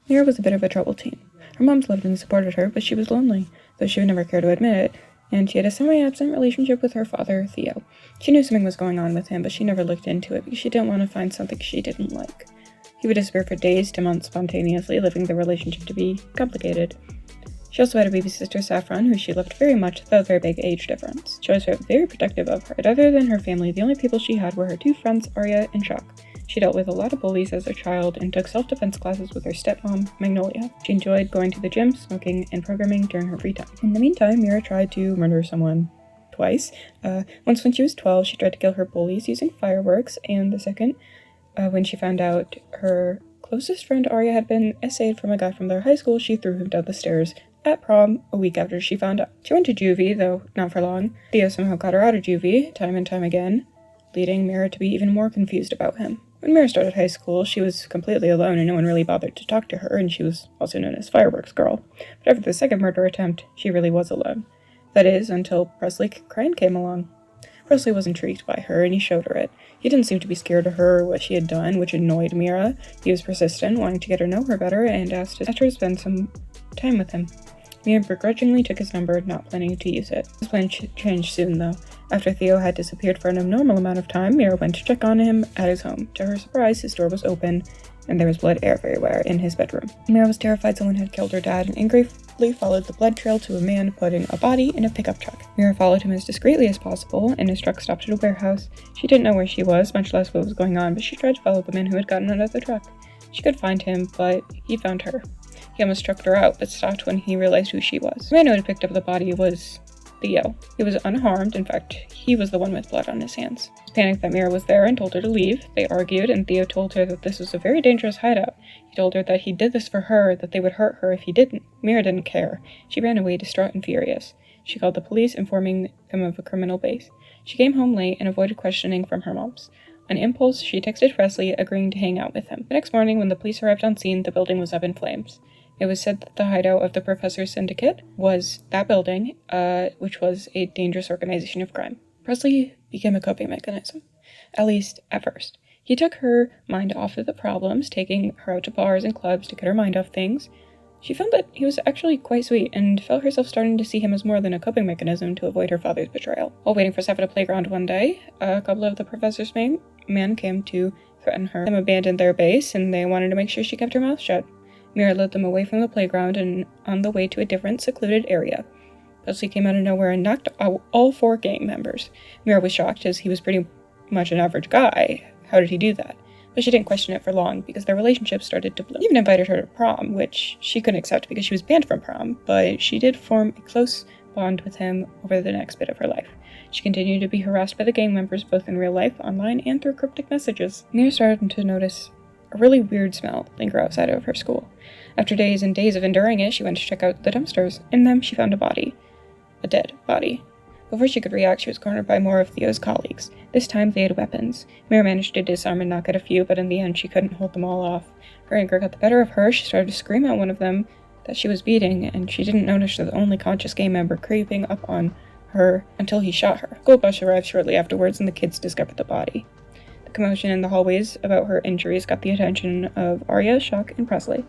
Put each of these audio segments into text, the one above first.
Mira was a bit of a troubled teen. Her moms loved and supported her, but she was lonely, though she would never care to admit it, and she had a semi-absent relationship with her father, Theo. She knew something was going on with him, but she never looked into it because she didn't want to find something she didn't like. He would disappear for days to months spontaneously, leaving the relationship to be complicated. She also had a baby sister, Saffron, who she loved very much, though a very big age difference. She was very protective of her, but other than her family, the only people she had were her two friends, Arya and Chuck. She dealt with a lot of bullies as a child and took self-defense classes with her stepmom, Magnolia. She enjoyed going to the gym, smoking, and programming during her free time. In the meantime, Mira tried to murder someone twice. Once when she was 12, she tried to kill her bullies using fireworks, and the second, when she found out her closest friend Arya had been essayed from a guy from their high school, she threw him down the stairs at prom a week after she found out. She went to juvie, though not for long. Theo somehow got her out of juvie, time and time again, leading Mira to be even more confused about him. When Mira started high school, she was completely alone and no one really bothered to talk to her, and she was also known as Fireworks Girl. But after the second murder attempt, she really was alone. That is, until Presley Crane came along. Presley was intrigued by her, and he showed her it. He didn't seem to be scared of her or what she had done, which annoyed Mira. He was persistent, wanting to get her to know her better, and asked her to spend some time with him. Mira begrudgingly took his number, not planning to use it. His plan changed soon, though. After Theo had disappeared for an abnormal amount of time, Mira went to check on him at his home. To her surprise, his door was open, and there was blood everywhere in his bedroom. Mira was terrified someone had killed her dad, and angrily followed the blood trail to a man putting a body in a pickup truck. Mira followed him as discreetly as possible, and his truck stopped at a warehouse. She didn't know where she was, much less what was going on, but she tried to follow the man who had gotten out of the truck. She could find him, but he found her. He almost struck her out, but stopped when he realized who she was. The man who had picked up the body was Theo. He was unharmed. In fact, he was the one with blood on his hands. He panicked that Mira was there and told her to leave. They argued, and Theo told her that this was a very dangerous hideout. He told her that he did this for her, that they would hurt her if he didn't. Mira didn't care. She ran away distraught and furious. She called the police, informing them of a criminal base. She came home late and avoided questioning from her moms. On impulse, she texted Presley, agreeing to hang out with him. The next morning, when the police arrived on scene, the building was up in flames. It was said that the hideout of the Professor's Syndicate was that building, which was a dangerous organization of crime. Presley became a coping mechanism, at least at first. He took her mind off of the problems, taking her out to bars and clubs to get her mind off things. She found that he was actually quite sweet and felt herself starting to see him as more than a coping mechanism to avoid her father's betrayal. While waiting for Steph at a playground one day, a couple of the Professor's men came to threaten her. Them abandoned their base, and they wanted to make sure she kept her mouth shut. Mira led them away from the playground and on the way to a different, secluded area. Presley came out of nowhere and knocked out all 4 gang members. Mira was shocked, as he was pretty much an average guy. How did he do that? But she didn't question it for long, because their relationship started to bloom. He even invited her to prom, which she couldn't accept because she was banned from prom, but she did form a close bond with him over the next bit of her life. She continued to be harassed by the gang members, both in real life, online, and through cryptic messages. Mira started to notice a really weird smell linger outside of her school. After days and days of enduring it, she went to check out the dumpsters. In them, she found a body. A dead body. Before she could react, she was cornered by more of Theo's colleagues. This time, they had weapons. Mira managed to disarm and knock out a few, but in the end, she couldn't hold them all off. Her anger got the better of her. She started to scream at one of them that she was beating, and she didn't notice the only conscious gang member creeping up on her until he shot her. School bus arrived shortly afterwards, and the kids discovered the body. Commotion in the hallways about her injuries got the attention of Arya, Shock, and Presley.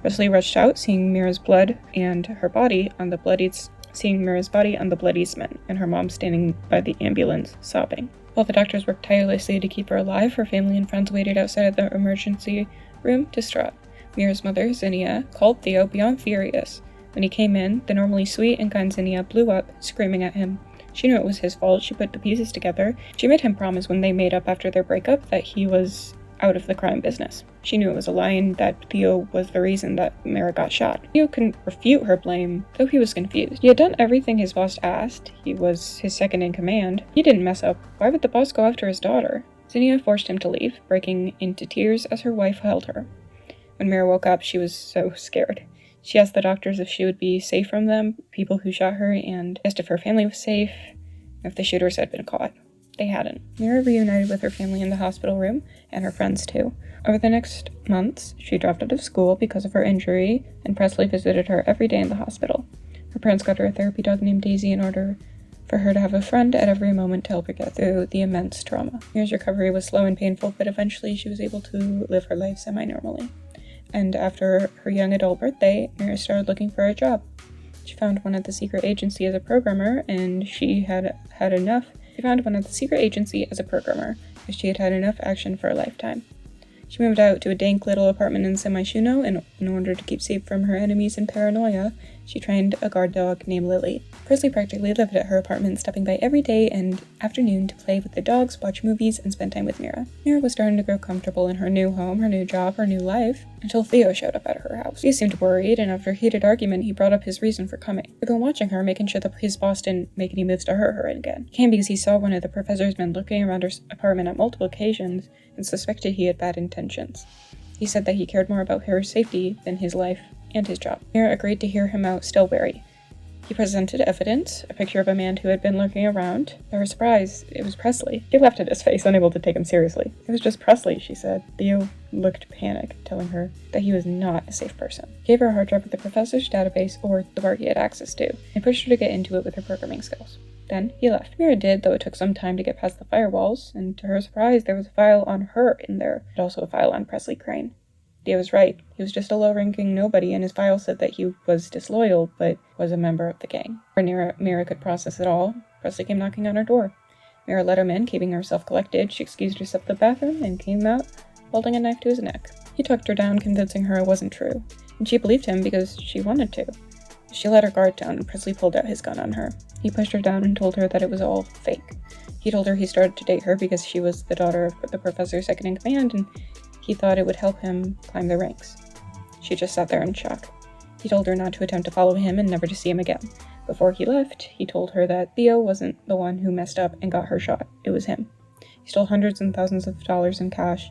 Presley rushed out, seeing Mira's blood and her body on the bloodied cement, and her mom standing by the ambulance, sobbing. While the doctors worked tirelessly to keep her alive, her family and friends waited outside of the emergency room, distraught. Mira's mother, Zinnia, called Theo beyond furious. When he came in, the normally sweet and kind Zinnia blew up, screaming at him. She knew it was his fault. She put the pieces together. She made him promise when they made up after their breakup that he was out of the crime business. She knew it was a lie and that Theo was the reason that Mira got shot. Theo couldn't refute her blame, though he was confused. He had done everything his boss asked. He was his second in command. He didn't mess up. Why would the boss go after his daughter? Zinnia forced him to leave, breaking into tears as her wife held her. When Mira woke up, she was so scared. She asked the doctors if she would be safe from them, people who shot her, and asked if her family was safe, if the shooters had been caught. They hadn't. Mira reunited with her family in the hospital room, and her friends too. Over the next months, she dropped out of school because of her injury, and Presley visited her every day in the hospital. Her parents got her a therapy dog named Daisy in order for her to have a friend at every moment to help her get through the immense trauma. Mira's recovery was slow and painful, but eventually she was able to live her life semi-normally. And after her young adult birthday, Mira started looking for a job. She found one at the secret agency as a programmer, and she had had enough. She found one at the secret agency as a programmer, as she had had enough action for a lifetime. She moved out to a dank little apartment in Semishuno, and in order to keep safe from her enemies and paranoia, she trained a guard dog named Lily. Presley practically lived at her apartment, stopping by every day and afternoon to play with the dogs, watch movies, and spend time with Mira. Mira was starting to grow comfortable in her new home, her new job, her new life, until Theo showed up at her house. He seemed worried, and after a heated argument, he brought up his reason for coming. He'd been watching her, making sure that his boss didn't make any moves to hurt her again. He came because he saw one of the professor's men looking around her apartment at multiple occasions and suspected he had bad intentions. He said that he cared more about her safety than his life and his job. Mira agreed to hear him out, still wary. He presented evidence, a picture of a man who had been lurking around. To her surprise, it was Presley. She laughed at his face, unable to take him seriously. It was just Presley, she said. Theo looked panicked, telling her that he was not a safe person. He gave her a hard drive with the professor's database, or the part he had access to, and pushed her to get into it with her programming skills. Then he left. Mira did, though it took some time to get past the firewalls, and to her surprise, there was a file on her in there, and also a file on Presley Crane. Dia was right. He was just a low-ranking nobody, and his file said that he was disloyal, but was a member of the gang. Before Mira could process it all, Presley came knocking on her door. Mira let him in, keeping herself collected. She excused herself to the bathroom and came out, holding a knife to his neck. He tucked her down, convincing her it wasn't true, and she believed him because she wanted to. She let her guard down, and Presley pulled out his gun on her. He pushed her down and told her that it was all fake. He told her he started to date her because she was the daughter of the professor's second-in-command, and he thought it would help him climb the ranks. She just sat there in shock. He told her not to attempt to follow him and never to see him again. Before he left, he told her that Theo wasn't the one who messed up and got her shot. It was him. He stole hundreds and thousands of dollars in cash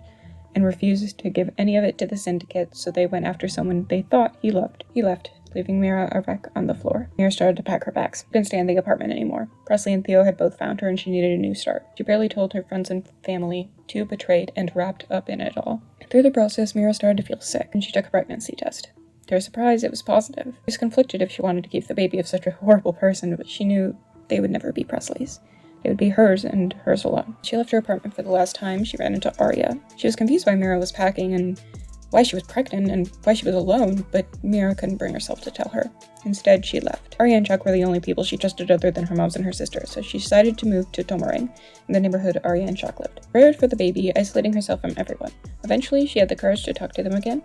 and refused to give any of it to the syndicate, so they went after someone they thought he loved. He left, leaving Mira a wreck on the floor. Mira started to pack her bags. She couldn't stay in the apartment anymore. Presley and Theo had both found her, and she needed a new start. She barely told her friends and family, too betrayed and wrapped up in it all. Through the process, Mira started to feel sick, and she took a pregnancy test. To her surprise, it was positive. She was conflicted if she wanted to keep the baby of such a horrible person, but she knew they would never be Presley's. They would be hers and hers alone. She left her apartment for the last time. She ran into Arya. She was confused why Mira was packing and why she was pregnant and why she was alone, but Mira couldn't bring herself to tell her. Instead, she left. Arya and Chuck were the only people she trusted other than her moms and her sister, so she decided to move to Tomarang, in the neighborhood Arya and Chuck lived. Worried for the baby, isolating herself from everyone. Eventually, she had the courage to talk to them again.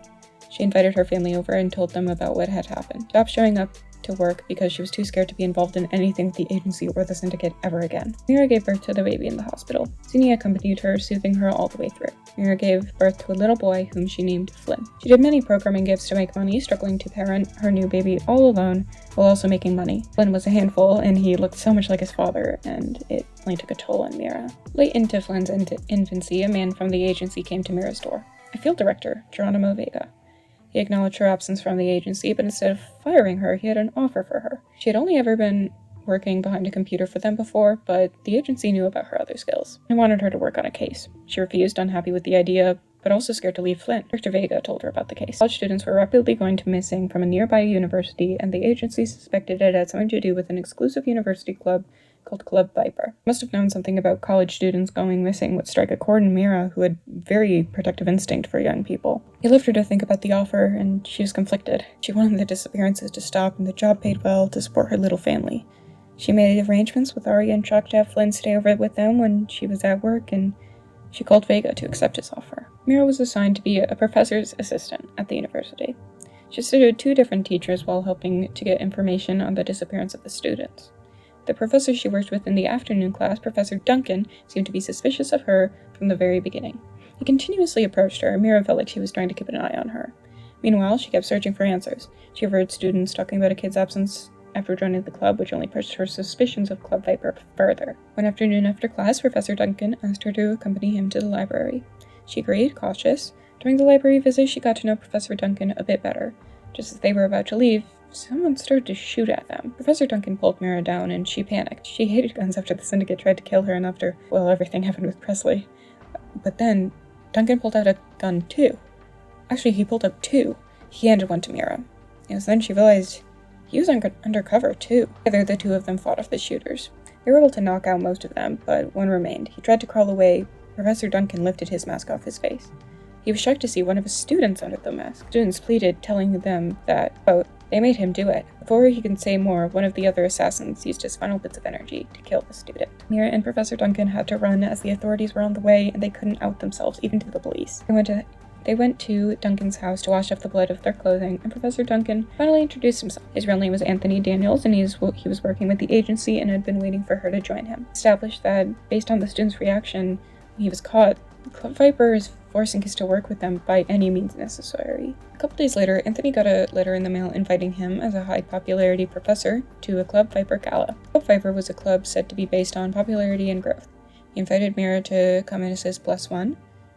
She invited her family over and told them about what had happened. Stopped showing up to work because she was too scared to be involved in anything with the agency or the syndicate ever again. Mira gave birth to the baby in the hospital. Sini accompanied her, soothing her all the way through. Mira gave birth to a little boy whom she named Flynn. She did many programming gigs to make money, struggling to parent her new baby all alone while also making money. Flynn was a handful, and he looked so much like his father, and it only took a toll on Mira. Late into Flynn's infancy, a man from the agency came to Mira's door. A field director, Geronimo Vega. He acknowledged her absence from the agency, but instead of firing her, he had an offer for her. She had only ever been working behind a computer for them before, but the agency knew about her other skills. They wanted her to work on a case. She refused, unhappy with the idea, but also scared to leave Flynn. Dr. Vega told her about the case. College students were rapidly going to missing from a nearby university, and the agency suspected it had something to do with an exclusive university club called Club Viper. Must have known something about college students going missing would strike a chord in Mira, who had very protective instinct for young people. He left her to think about the offer, and she was conflicted. She wanted the disappearances to stop, and the job paid well to support her little family. She made arrangements with Arya and Chuck to have Flynn stay over with them when she was at work, and she called Vega to accept his offer. Mira was assigned to be a professor's assistant at the university. She assisted 2 different teachers while helping to get information on the disappearance of the students. The professor she worked with in the afternoon class, Professor Duncan, seemed to be suspicious of her from the very beginning. He continuously approached her, and Mira felt like he was trying to keep an eye on her. Meanwhile, she kept searching for answers. She overheard students talking about a kid's absence after joining the club, which only pushed her suspicions of Club Viper further. One afternoon after class, Professor Duncan asked her to accompany him to the library. She agreed, cautious. During the library visit, she got to know Professor Duncan a bit better. Just as they were about to leave, someone started to shoot at them. Professor Duncan pulled Mira down, and she panicked. She hated guns after the syndicate tried to kill her and after, well, everything happened with Presley. But then, Duncan pulled out a gun too. Actually, he pulled up 2. He handed one to Mira. It was then she realized he was undercover too. Together, the 2 of them fought off the shooters. They were able to knock out most of them, but one remained. He tried to crawl away. Professor Duncan lifted his mask off his face. He was shocked to see one of his students under the mask. Students pleaded, telling them that, quote, they made him do it. Before he could say more, one of the other assassins used his final bits of energy to kill the student. Mira and Professor Duncan had to run as the authorities were on the way and they couldn't out themselves, even to the police. They went to Duncan's house to wash off the blood of their clothing, and Professor Duncan finally introduced himself. His real name was Anthony Daniels, and he was working with the agency and had been waiting for her to join him. Established that, based on the student's reaction when he was caught, Club Viper is forcing us to work with them by any means necessary. A couple days later, Anthony got a letter in the mail inviting him, as a high-popularity professor, to a Club Viper gala. Club Viper was a club said to be based on popularity and growth. He invited Mira to come in as his plus one.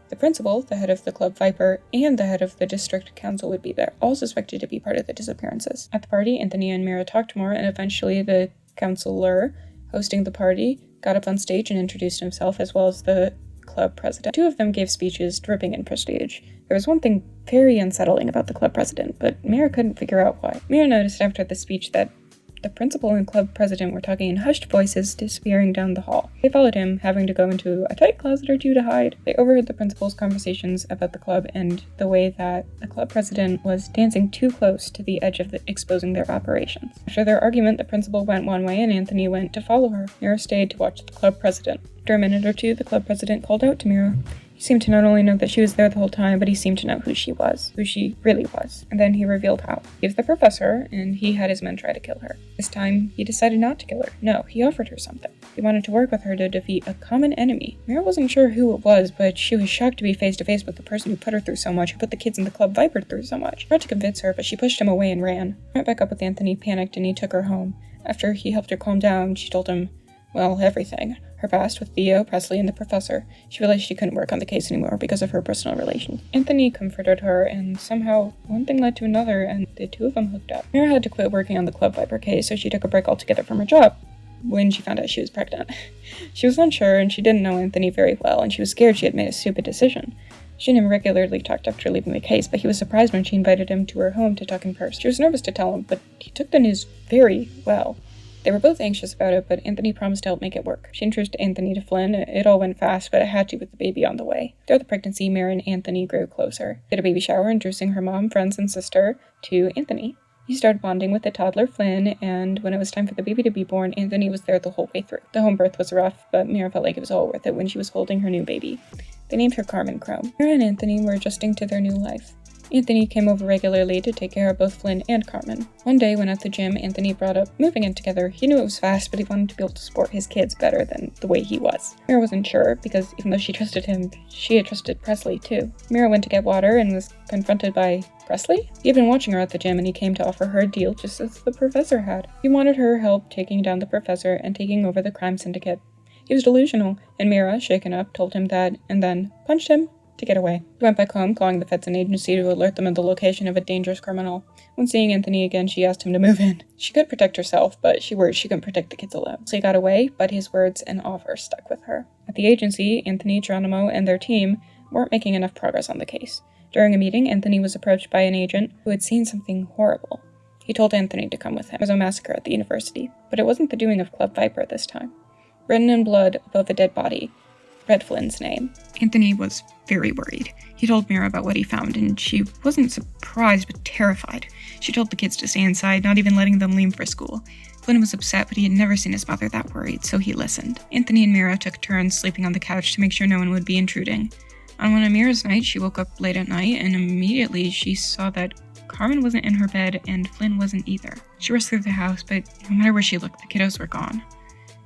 The principal, the head of the Club Viper, and the head of the district council would be there, all suspected to be part of the disappearances. At the party, Anthony and Mira talked more, and eventually the counselor hosting the party got up on stage and introduced himself, as well as the club president. Two of them gave speeches dripping in prestige. There was one thing very unsettling about the club president, but Mira couldn't figure out why. Mira noticed after the speech that the principal and club president were talking in hushed voices, disappearing down the hall. They followed him, having to go into a tight closet or two to hide. They overheard the principal's conversations about the club and the way that the club president was dancing too close to the edge of exposing their operations. After their argument, the principal went one way and Anthony went to follow her. Mira stayed to watch the club president. After a minute or two, the club president called out to Mira. He seemed to not only know that she was there the whole time, but he seemed to know who she really was. And then he revealed how. He was the professor, and he had his men try to kill her. This time, he decided not to kill her. No, he offered her something. He wanted to work with her to defeat a common enemy. Mira wasn't sure who it was, but she was shocked to be face to face with the person who put her through so much, who put the kids in the Club Viper through so much. He tried to convince her, but she pushed him away and ran. Went back up with Anthony, panicked, and he took her home. After he helped her calm down, she told him, well, everything. Her past with Theo, Presley, and the professor. She realized she couldn't work on the case anymore because of her personal relations. Anthony comforted her, and somehow one thing led to another, and the two of them hooked up. Mira had to quit working on the Club Viper case, so she took a break altogether from her job when she found out she was pregnant. She was unsure, and she didn't know Anthony very well, and she was scared she had made a stupid decision. She and him regularly talked after leaving the case, but he was surprised when she invited him to her home to talk in person. She was nervous to tell him, but he took the news very well. They were both anxious about it, but Anthony promised to help make it work. She introduced Anthony to Flynn. It all went fast, but it had to with the baby on the way. Throughout the pregnancy, Mira and Anthony grew closer. They had a baby shower, introducing her mom, friends, and sister to Anthony. He started bonding with the toddler Flynn, and when it was time for the baby to be born, Anthony was there the whole way through. The home birth was rough, but Mira felt like it was all worth it when she was holding her new baby. They named her Carmen Chrome. Mira and Anthony were adjusting to their new life. Anthony came over regularly to take care of both Flynn and Carmen. One day, when at the gym, Anthony brought up moving in together. He knew it was fast, but he wanted to be able to support his kids better than the way he was. Mira wasn't sure, because even though she trusted him, she had trusted Presley too. Mira went to get water and was confronted by Presley? He had been watching her at the gym, and he came to offer her a deal just as the professor had. He wanted her help taking down the professor and taking over the crime syndicate. He was delusional, and Mira, shaken up, told him that, and then punched him to get away. He went back home, calling the feds and agency to alert them of the location of a dangerous criminal. When seeing Anthony again, she asked him to move in. She could protect herself, but she worried she couldn't protect the kids alone. So he got away, but his words and offer stuck with her. At the agency, Anthony, Geronimo, and their team weren't making enough progress on the case. During a meeting, Anthony was approached by an agent who had seen something horrible. He told Anthony to come with him. It was a massacre at the university, but it wasn't the doing of Club Viper this time. Written in blood above a dead body read Flynn's name. Anthony was very worried. He told Mira about what he found, and she wasn't surprised but terrified. She told the kids to stay inside, not even letting them leave for school. Flynn was upset, but he had never seen his mother that worried, so he listened. Anthony and Mira took turns sleeping on the couch to make sure no one would be intruding. On one of Mira's nights, she woke up late at night, and immediately she saw that Carmen wasn't in her bed, and Flynn wasn't either. She rushed through the house, but no matter where she looked, the kiddos were gone.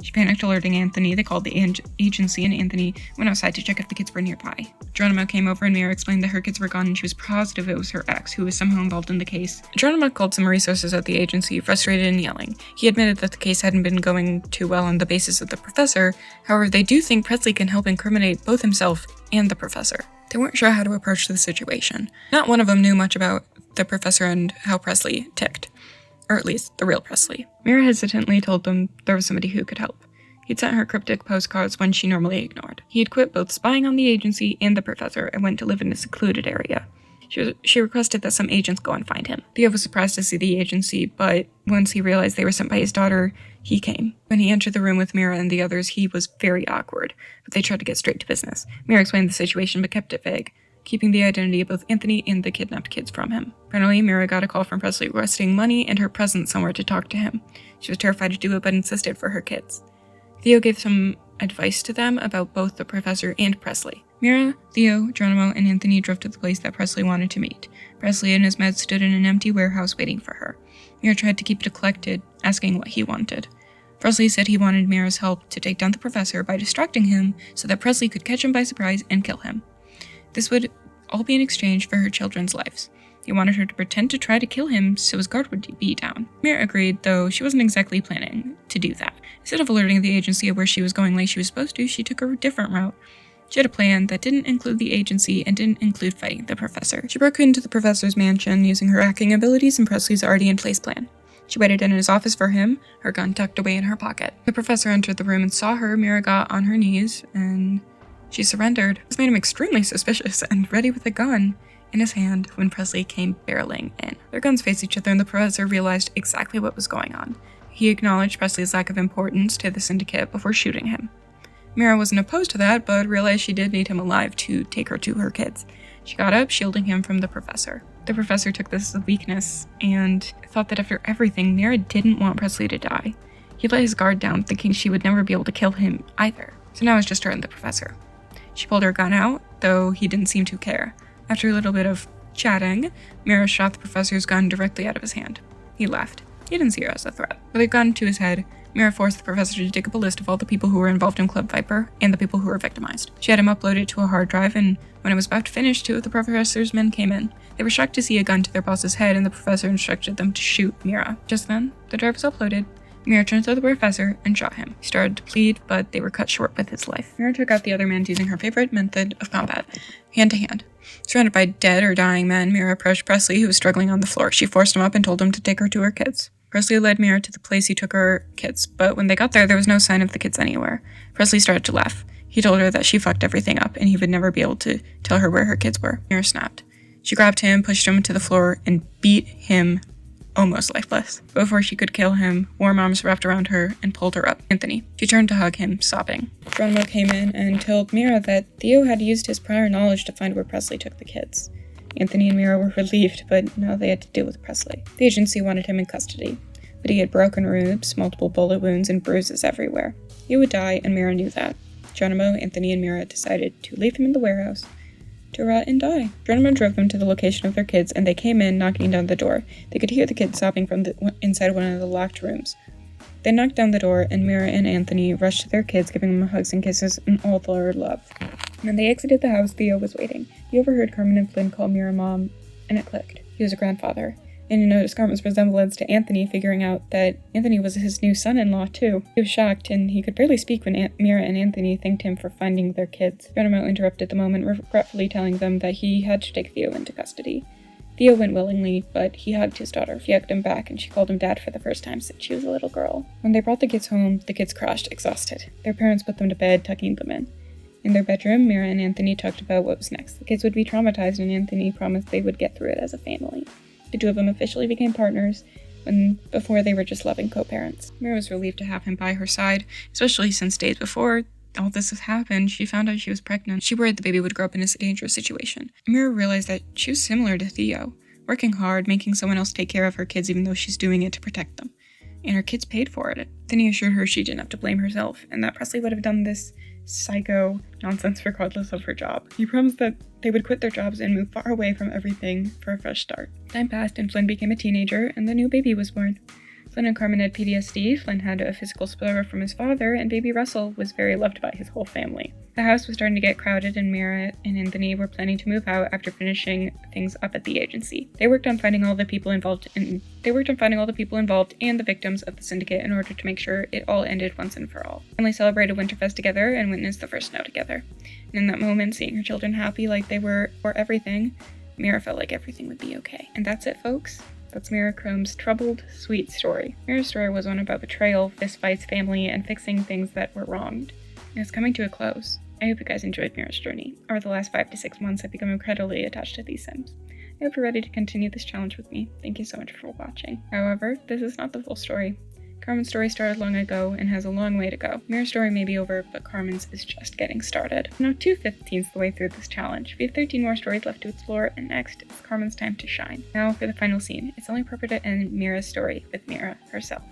She panicked, alerting Anthony. They called the agency, and Anthony went outside to check if the kids were nearby. Geronimo came over, and Mira explained that her kids were gone, and she was positive it was her ex, who was somehow involved in the case. Geronimo called some resources at the agency, frustrated and yelling. He admitted that the case hadn't been going too well on the basis of the professor. However, they do think Presley can help incriminate both himself and the professor. They weren't sure how to approach the situation. Not one of them knew much about the professor and how Presley ticked. Or at least, the real Presley. Mira hesitantly told them there was somebody who could help. He'd sent her cryptic postcards when she normally ignored. He had quit both spying on the agency and the professor and went to live in a secluded area. She requested that some agents go and find him. Theo was surprised to see the agency, but once he realized they were sent by his daughter, he came. When he entered the room with Mira and the others, he was very awkward, but they tried to get straight to business. Mira explained the situation but kept it vague. keeping the identity of both Anthony and the kidnapped kids from him. Finally, Mira got a call from Presley requesting money and her presence somewhere to talk to him. She was terrified to do it, but insisted for her kids. Theo gave some advice to them about both the professor and Presley. Mira, Theo, Geronimo, and Anthony drove to the place that Presley wanted to meet. Presley and his meds stood in an empty warehouse waiting for her. Mira tried to keep it collected, asking what he wanted. Presley said he wanted Mira's help to take down the professor by distracting him so that Presley could catch him by surprise and kill him. This would all be in exchange for her children's lives. He wanted her to pretend to try to kill him so his guard would be down. Mira agreed, though she wasn't exactly planning to do that. Instead of alerting the agency of where she was going like she was supposed to, she took a different route. She had a plan that didn't include the agency and didn't include fighting the professor. She broke into the professor's mansion using her hacking abilities and Presley's already in place plan. She waited in his office for him, her gun tucked away in her pocket. The professor entered the room and saw her. Mira got on her knees, and she surrendered. This made him extremely suspicious and ready with a gun in his hand when Presley came barreling in. Their guns faced each other and the professor realized exactly what was going on. He acknowledged Presley's lack of importance to the syndicate before shooting him. Mira wasn't opposed to that, but realized she did need him alive to take her to her kids. She got up, shielding him from the professor. The professor took this as a weakness and thought that after everything, Mira didn't want Presley to die. He let his guard down, thinking she would never be able to kill him either. So now it's just her and the professor. She pulled her gun out, though he didn't seem to care. After a little bit of chatting, Mira shot the professor's gun directly out of his hand. He left. He didn't see her as a threat. With a gun to his head, Mira forced the professor to dig up a list of all the people who were involved in Club Viper and the people who were victimized. She had him upload it to a hard drive, and when it was about to finish, 2 of the professor's men came in. They were shocked to see a gun to their boss's head, and the professor instructed them to shoot Mira. Just then, the drive was uploaded. Mira turned to the professor and shot him. He started to plead, but they were cut short with his life. Mira took out the other men using her favorite method of combat, hand to hand. Surrounded by dead or dying men, Mira approached Presley, who was struggling on the floor. She forced him up and told him to take her to her kids. Presley led Mira to the place he took her kids, but when they got there was no sign of the kids anywhere. Presley started to laugh. He told her that she fucked everything up, and he would never be able to tell her where her kids were. Mira snapped. She grabbed him, pushed him to the floor, and beat him almost lifeless. Before she could kill him, warm arms wrapped around her and pulled her up. Anthony. She turned to hug him, sobbing. Geronimo came in and told Mira that Theo had used his prior knowledge to find where Presley took the kids. Anthony and Mira were relieved, but now they had to deal with Presley. The agency wanted him in custody, but he had broken ribs, multiple bullet wounds, and bruises everywhere. He would die, and Mira knew that. Geronimo, Anthony, and Mira decided to leave him in the warehouse to rot and die. Geronimo drove them to the location of their kids, and they came in, knocking down the door. They could hear the kids sobbing from inside one of the locked rooms. They knocked down the door, and Mira and Anthony rushed to their kids, giving them hugs and kisses and all their love. When they exited the house, Theo was waiting. He overheard Carmen and Flynn call Mira Mom, and it clicked. He was a grandfather. And he noticed Carmen's resemblance to Anthony, figuring out that Anthony was his new son-in-law, too. He was shocked, and he could barely speak when Mira and Anthony thanked him for finding their kids. Geronimo interrupted the moment, regretfully telling them that he had to take Theo into custody. Theo went willingly, but he hugged his daughter. She hugged him back, and she called him Dad for the first time since she was a little girl. When they brought the kids home, the kids crashed, exhausted. Their parents put them to bed, tucking them in. In their bedroom, Mira and Anthony talked about what was next. The kids would be traumatized, and Anthony promised they would get through it as a family. The 2 of them officially became partners, before they were just loving co-parents. Mira was relieved to have him by her side, especially since days before all this has happened, she found out she was pregnant. She worried the baby would grow up in a dangerous situation. Mira realized that she was similar to Theo, working hard, making someone else take care of her kids even though she's doing it to protect them. And her kids paid for it. Then he assured her she didn't have to blame herself, and that Presley would have done this psycho nonsense regardless of her job. He promised that they would quit their jobs and move far away from everything for a fresh start. Time passed and Flynn became a teenager, and the new baby was born. Flynn and Carmen had PTSD, Flynn had a physical spillover from his father, and baby Russell was very loved by his whole family. The house was starting to get crowded, and Mira and Anthony were planning to move out after finishing things up at the agency. They worked on finding all the people involved and the victims of the syndicate in order to make sure it all ended once and for all. Family celebrated Winterfest together and witnessed the first snow together. And in that moment, seeing her children happy like they were for everything, Mira felt like everything would be okay. And that's it, folks. That's Mira Chrome's troubled, sweet story. Mira's story was one about betrayal, fistfights, family, and fixing things that were wronged. And it's coming to a close. I hope you guys enjoyed Mira's journey. Over the last 5 to 6 months, I've become incredibly attached to these Sims. I hope you're ready to continue this challenge with me. Thank you so much for watching. However, this is not the full story. Carmen's story started long ago and has a long way to go. Mira's story may be over, but Carmen's is just getting started. Now 2/15ths the way through this challenge. We have 13 more stories left to explore, and next, it's Carmen's time to shine. Now for the final scene. It's only appropriate to end Mira's story with Mira herself.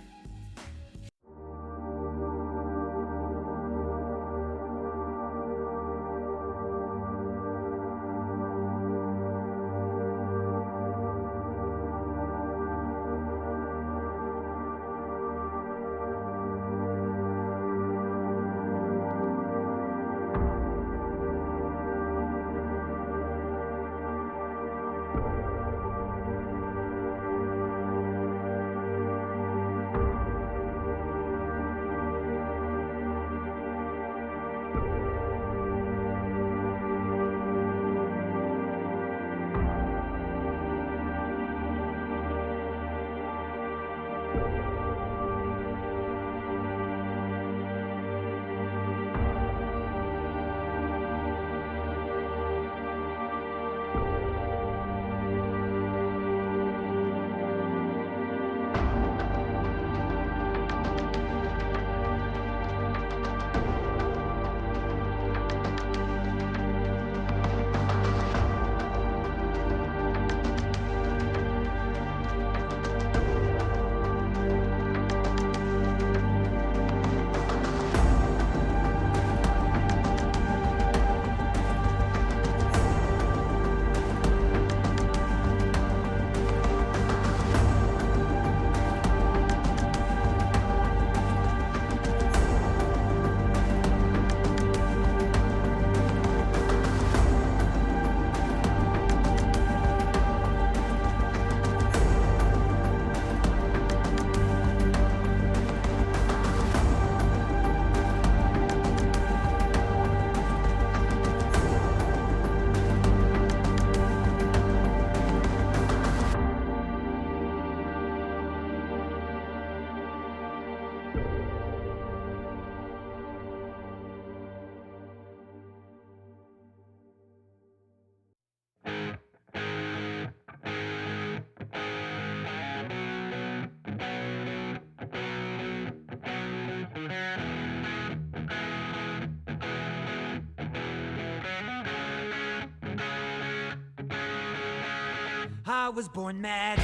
I was born mad,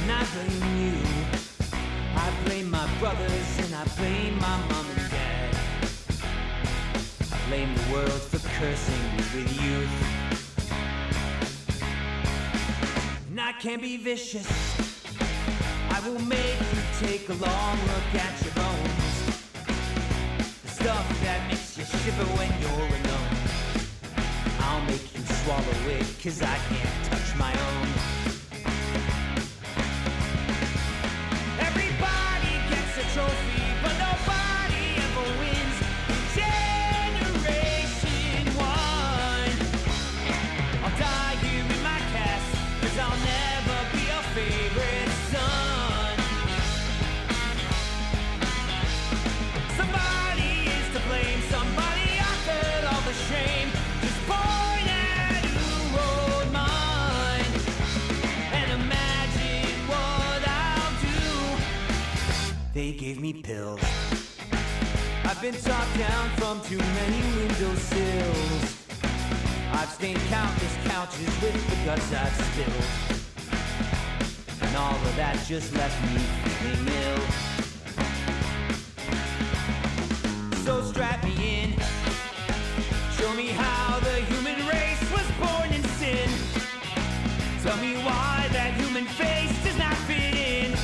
and I blame you. I blame my brothers and I blame my mom and dad. I blame the world for cursing me with youth. And I can't be vicious. I will make you take a long look at your bones. The stuff that makes you shiver when you're alone. I'll make you swallow it, 'cause I can't touch my own. Everybody gets a trophy, but nobody ever wins. Generation 1. I'll die here in my cast, 'cause I'll never be a favorite son. Somebody is to blame, somebody authored all the shame. Just point at who wrote mine, and imagine what I'll do. They gave me pills. I've been talked down from too many windowsills. I've stained countless couches with the guts I've spilled, and all of that just left me feeling ill. So strap me in. Show me how the human race was born in sin. Tell me why that human face does not fit in.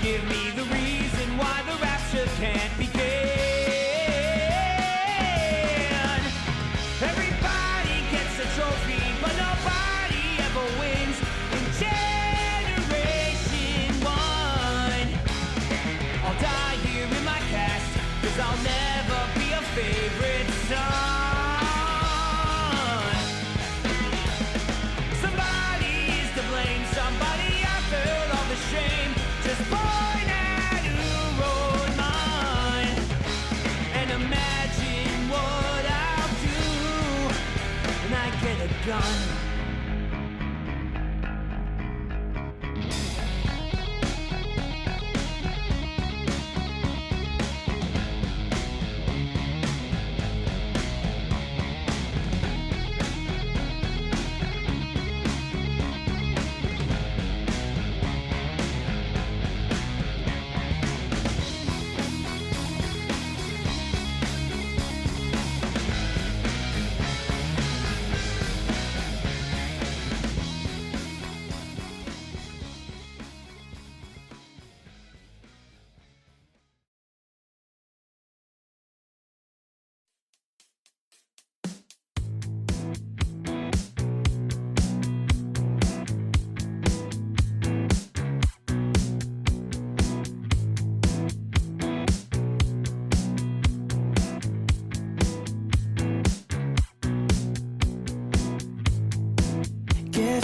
Give me the reason why the rapture can't begin. Everybody gets a trophy, but nobody ever wins. In Generation 1, I'll die here in my cast, 'cause I'll never be a favorite son. Somebody is to blame, somebody authored all the shame. Just point at who wrote mine, and imagine what I'll do when I get a gun.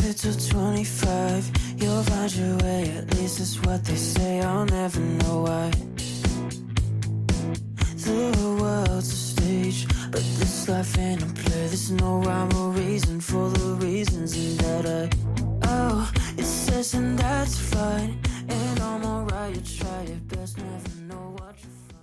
it till 25. You'll find your way, at least that's what they say. I'll never know why. The world's a stage, but this life ain't a play. There's no rhyme or reason for the reasons that it says and that's fine. And I'm alright, you try your best, never know what you find.